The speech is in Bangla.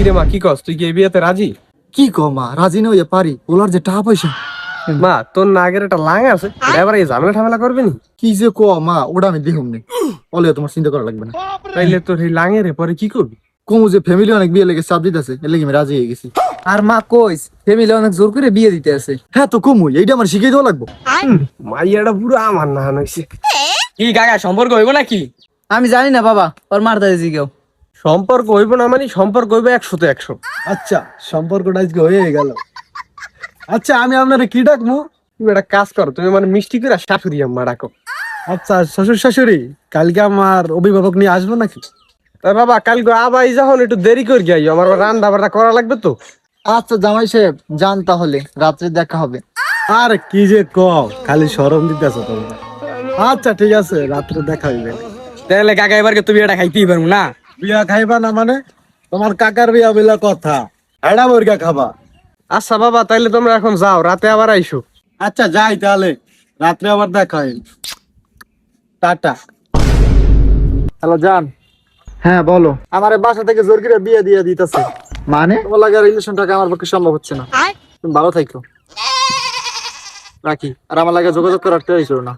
কিরে মা, কি কস? তুই কি এই বিয়েতে রাজি? কি কো মা, রাজি না হইয়া পারি? ওলার যে টাকা পয়সা। মা, তোর নাগের একটা লাং আছে, এবার এই ঝামেলা ঠামেলা করবি নি? কি যে কো মা, ওটা আমি দেখুন নি। বলে তোমার চিন্তা করা লাগবে না। তাইলে তোর এই লাঙের পরে কি করবি? কমু যে ফ্যামিলি অনেক বিয়ে লেগে চাপ দিতেছে, এর লেগে আমি রাজি হয়ে গেছি। আর মা কইস ফ্যামিলি অনেক জোর করে বিয়ে দিতে আছে। হ্যাঁ তো কমু, এইটা আমার শিখিয়ে দেওয়া লাগবো। মাইয়াটা পুরো আমার না হইছে। কি কাকা সম্পর্ক হইব নাকি? আমি জানি না বাবা, ওর মার দাদি জিগেও। সম্পর্ক হইব না মানে সম্পর্ক হইবে 100-তে 100। আচ্ছা, সম্পর্কটা আজকে হয়ে গেল। আচ্ছা, আমি আপনারা কি ডাকবো? তুমি একটা কাজ করো, তুমি মানে মিষ্টি করে শাশুড়ি আম্মা ডাকো। আচ্ছা, শ্বশুর শাশুড়ি কালকে আমার অভিভাবক নিয়ে আসবো নাকি? তাই বাবা, কালকে আবাই যখন একটু দেরি করে যাই, আমার রান্না বান্না করা লাগবে তো। আচ্ছা জামাই সাহেব, যান তাহলে, রাত্রে দেখা হবে। আর কি যে কও, খালি শরম দিতেছ তোমরা। আচ্ছা ঠিক আছে, রাত্রে দেখা হইবে। তাহলে কাকা এবার তুমি এটা খাইতেই পারবো না? বিয়া খাইবা না মানে? তোমার কাকার বিয়া বলে কথা, হেডা মুরগা খাবা। আচ্ছা বাবা, তাইলে তোমরা এখন যাও, রাতে আবার আইসো। আচ্ছা যাই তাহলে, রাত্রে আবার দেখা হয়। টাটা। হ্যালো জান। হ্যাঁ বলো। আমার বাসা থেকে জোর করে বিয়ে দিয়ে দিতেছে। মানে তোমার লাগে রিলেশনটাকে আমার পক্ষে সম্ভব হচ্ছে না। তুমি ভালো থাকো, রাখি। আর আমার লাগে যোগাযোগ করার ট্রাই করো না।